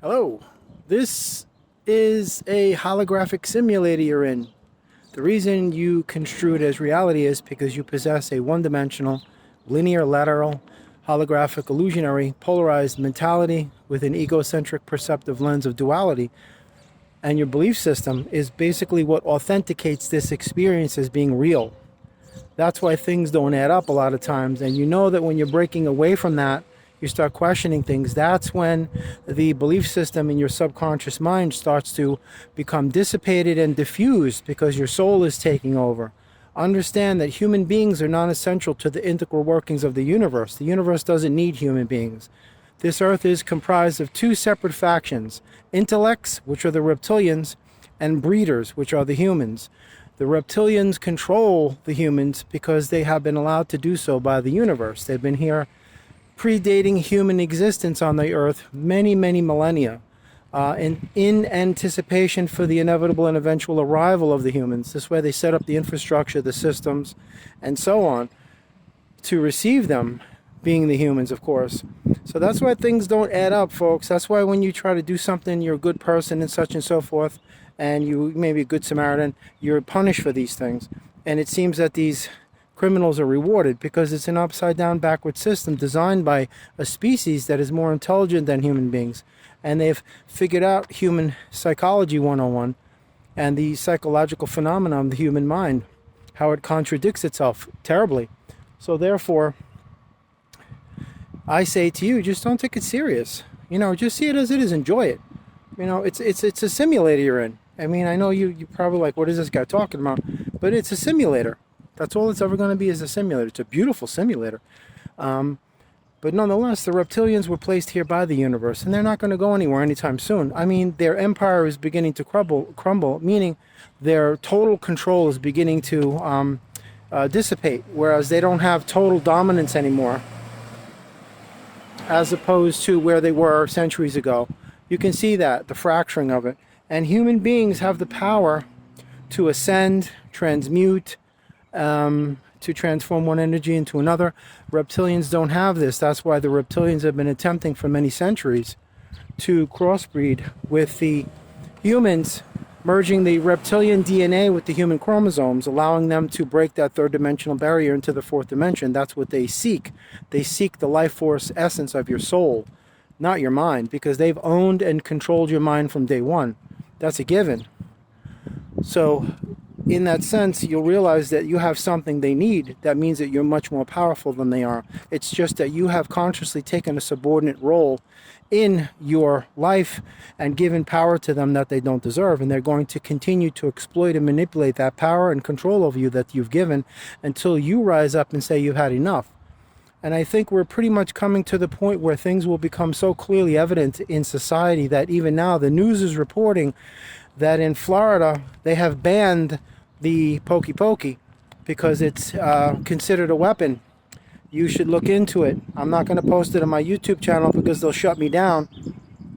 Hello, this is a holographic simulator you're in. The reason you construe it as reality is because you possess a one-dimensional, linear, lateral, holographic, illusionary, polarized mentality with an egocentric perceptive lens of duality, and your belief system is basically what authenticates this experience as being real. That's why things don't add up a lot of times, and you know that when you're breaking away from that, you start questioning things. That's when the belief system in your subconscious mind starts to become dissipated and diffused because your soul is taking over. Understand that human beings are non-essential to the integral workings of the universe. The universe doesn't need human beings. This earth is comprised of two separate factions: intellects, which are the reptilians, and breeders, which are the humans. The reptilians control the humans because they have been allowed to do so by the universe. They've been here predating human existence on the earth many, many millennia, in anticipation for the inevitable and eventual arrival of the humans. This way they set up the infrastructure, the systems, and so on to receive them, being the humans, of course. So that's why things don't add up, folks. That's why when you try to do something, you're a good person and such and so forth, and you may be a good Samaritan, you're punished for these things. And it seems that these criminals are rewarded because it's an upside down backward system designed by a species that is more intelligent than human beings, and they've figured out human psychology 101 and the psychological phenomenon of the human mind, how it contradicts itself terribly. So therefore I say to you, just don't take it serious. Just see it as it is. Enjoy it. It's a simulator you're in. I mean, I know you probably like, what is this guy talking about? But it's a simulator. That's all it's ever going to be, is a simulator. It's a beautiful simulator. But nonetheless, the reptilians were placed here by the universe, and they're not going to go anywhere anytime soon. I mean, their empire is beginning to crumble, meaning their total control is beginning to dissipate, whereas they don't have total dominance anymore, as opposed to where they were centuries ago. You can see that, the fracturing of it. And human beings have the power to ascend, transmute, to transform one energy into another. Reptilians don't have this. That's why the reptilians have been attempting for many centuries to crossbreed with the humans, merging the reptilian DNA with the human chromosomes, allowing them to break that third dimensional barrier into the fourth dimension. That's what they seek. They seek the life force essence of your soul, not your mind, because they've owned and controlled your mind from day one. That's a given. So in that sense, you'll realize that you have something they need. That means that you're much more powerful than they are. It's just that you have consciously taken a subordinate role in your life and given power to them that they don't deserve. And they're going to continue to exploit and manipulate that power and control over you that you've given until you rise up and say you've had enough. And I think we're pretty much coming to the point where things will become so clearly evident in society that even now the news is reporting that in Florida they have banned the pokey pokey because it's considered a weapon. You should look into it. I'm not going to post it on my YouTube channel because they'll shut me down,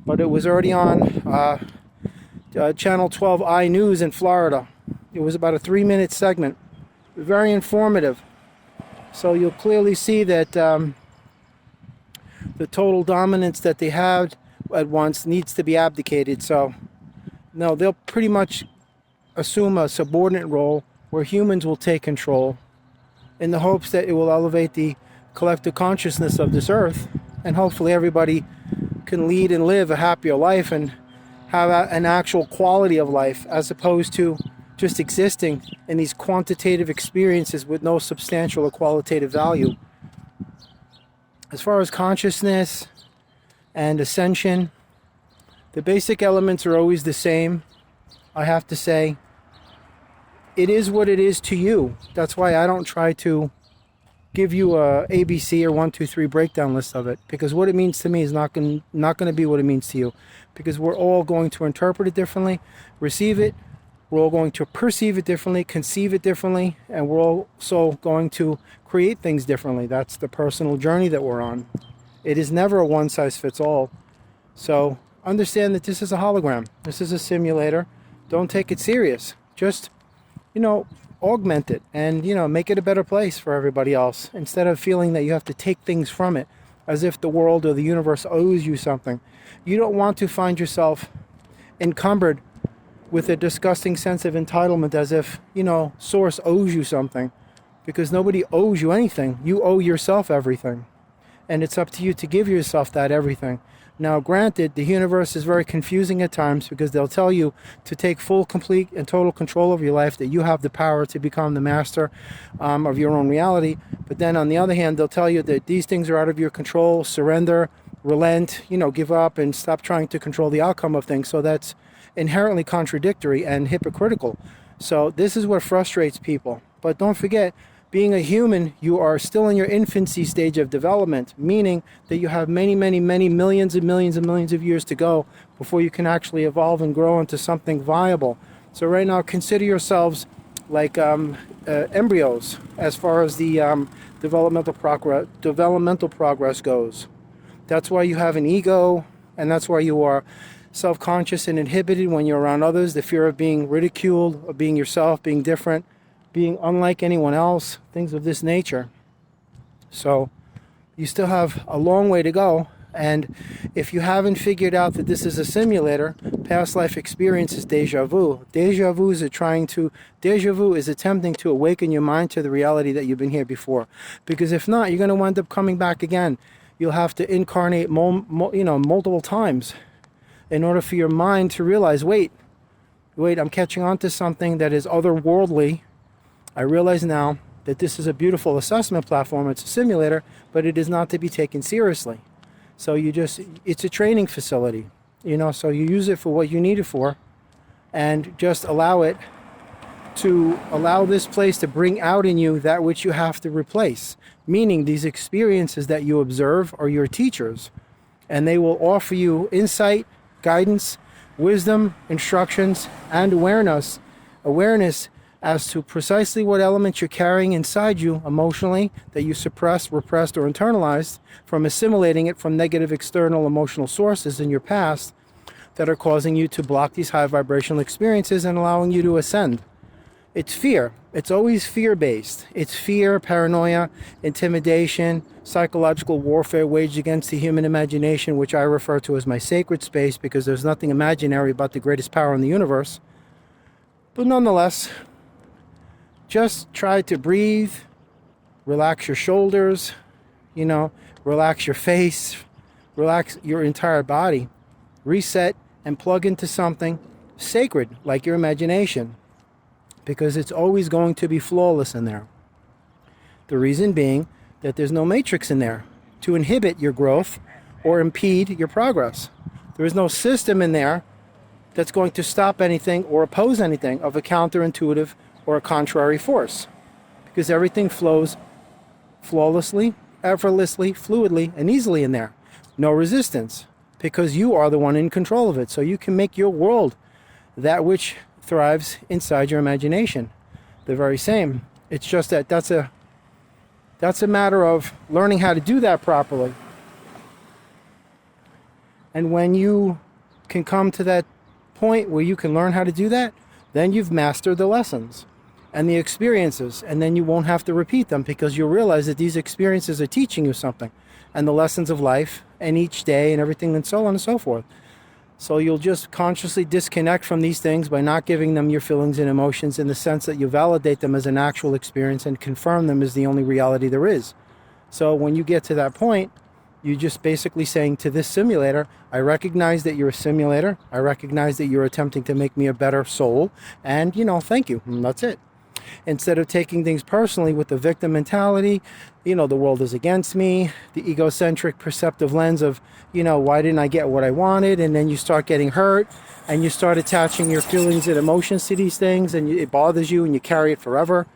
but it was already on Channel 12 iNews in Florida. It was about a 3-minute segment, very informative. So you'll clearly see that the total dominance that they had at once needs to be abdicated. So no, they'll pretty much assume a subordinate role where humans will take control in the hopes that it will elevate the collective consciousness of this earth, and hopefully everybody can lead and live a happier life and have an actual quality of life, as opposed to just existing in these quantitative experiences with no substantial or qualitative value. As far as consciousness and ascension, the basic elements are always the same. I have to say, it is what it is to you. That's why I don't try to give you a ABC or 1, 2, 3 breakdown list of it, because what it means to me is not going to be what it means to you, because we're all going to interpret it differently, receive it. We're all going to perceive it differently, conceive it differently, and we're also going to create things differently. That's the personal journey that we're on. It is never a one-size-fits-all. So understand that this is a hologram. This is a simulator. Don't take it serious. Just, augment it and, make it a better place for everybody else, instead of feeling that you have to take things from it. as if the world or the universe owes you something. You don't want to find yourself encumbered with a disgusting sense of entitlement, as if, Source owes you something, because nobody owes you anything. You owe yourself everything, and it's up to you to give yourself that everything. Now, granted, the universe is very confusing at times, because they'll tell you to take full, complete, and total control of your life, that you have the power to become the master of your own reality. But then on the other hand, they'll tell you that these things are out of your control. Surrender, relent, give up, and stop trying to control the outcome of things. So that's inherently contradictory and hypocritical. So this is what frustrates people. But don't forget, being a human, you are still in your infancy stage of development, meaning that you have many, many, many millions and millions and millions of years to go before you can actually evolve and grow into something viable. So right now, consider yourselves like embryos as far as the developmental progress goes. That's why you have an ego, and that's why you are self-conscious and inhibited when you're around others. The fear of being ridiculed, of being yourself, being different, being unlike anyone else, things of this nature. So you still have a long way to go. And if you haven't figured out that this is a simulator, past life experience is deja vu. Deja vu is attempting to awaken your mind to the reality that you've been here before. Because if not, you're going to wind up coming back again. You'll have to incarnate multiple times in order for your mind to realize, wait, I'm catching on to something that is otherworldly. I realize now that this is a beautiful assessment platform. It's a simulator, but it is not to be taken seriously. So it's a training facility, so you use it for what you need it for, and just allow this place to bring out in you that which you have to replace. Meaning these experiences that you observe are your teachers, and they will offer you insight, guidance, wisdom, instructions, and awareness as to precisely what elements you're carrying inside you emotionally that you suppressed, repressed, or internalized from assimilating it from negative external emotional sources in your past that are causing you to block these high vibrational experiences and allowing you to ascend. It's fear. It's always fear-based. It's fear, paranoia, intimidation, psychological warfare waged against the human imagination, which I refer to as my sacred space, because there's nothing imaginary about the greatest power in the universe. But nonetheless, just try to breathe, relax your shoulders, relax your face, relax your entire body, reset, and plug into something sacred like your imagination, because it's always going to be flawless in there. The reason being that there's no matrix in there to inhibit your growth or impede your progress. There is no system in there that's going to stop anything or oppose anything of a counterintuitive or a contrary force, because everything flows flawlessly, effortlessly, fluidly, and easily in there. No resistance, because you are the one in control of it. So you can make your world that which thrives inside your imagination the very same. It's just that that's a matter of learning how to do that properly. And when you can come to that point where you can learn how to do that, then you've mastered the lessons and the experiences, and then you won't have to repeat them, because you'll realize that these experiences are teaching you something, and the lessons of life and each day and everything, and so on and so forth. So you'll just consciously disconnect from these things by not giving them your feelings and emotions, in the sense that you validate them as an actual experience and confirm them as the only reality there is. So when you get to that point, you're just basically saying to this simulator, I recognize that you're a simulator. I recognize that you're attempting to make me a better soul. And, thank you. And that's it. Instead of taking things personally with the victim mentality, the world is against me, the egocentric perceptive lens of, why didn't I get what I wanted? And then you start getting hurt, and you start attaching your feelings and emotions to these things, and it bothers you, and you carry it forever.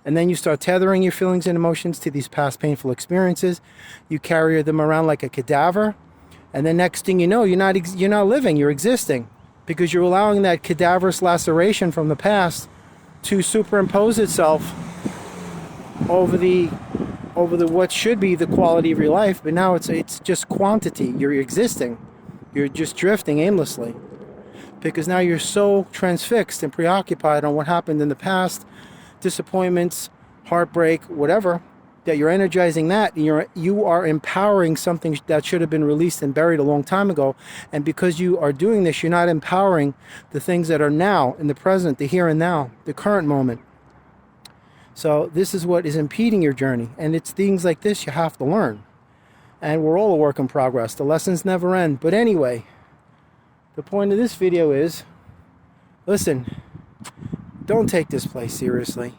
And then you start tethering your feelings and emotions to these past painful experiences. You carry them around like a cadaver. And then next thing you know, you're not living, you're existing, because you're allowing that cadaverous laceration from the past to superimpose itself over the what should be the quality of your life. But now it's just quantity. You're existing. You're just drifting aimlessly, because now you're so transfixed and preoccupied on what happened in the past, disappointments, heartbreak, whatever, that you're energizing that, and you are empowering something that should have been released and buried a long time ago. And because you are doing this, you're not empowering the things that are now, in the present, the here and now, the current moment. So this is what is impeding your journey. And it's things like this you have to learn. And we're all a work in progress. The lessons never end. But anyway, the point of this video is, listen, don't take this place seriously.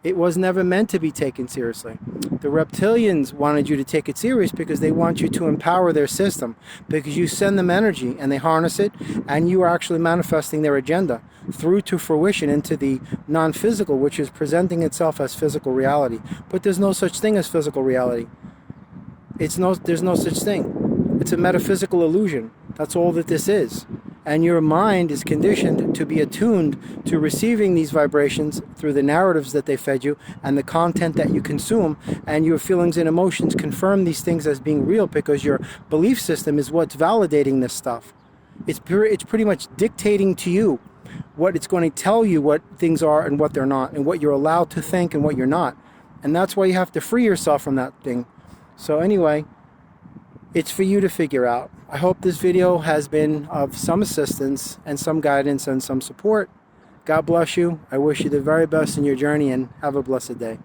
It was never meant to be taken seriously. The reptilians wanted you to take it serious because they want you to empower their system, because you send them energy and they harness it, and you are actually manifesting their agenda through to fruition into the non-physical, which is presenting itself as physical reality. But there's no such thing as physical reality. There's no such thing. It's a metaphysical illusion. That's all that this is. And your mind is conditioned to be attuned to receiving these vibrations through the narratives that they fed you and the content that you consume, and your feelings and emotions confirm these things as being real because your belief system is what's validating this stuff. It's pretty much dictating to you what it's going to tell you what things are and what they're not, and what you're allowed to think and what you're not. And that's why you have to free yourself from that thing. So anyway, it's for you to figure out. I hope this video has been of some assistance and some guidance and some support. God bless you. I wish you the very best in your journey, and have a blessed day.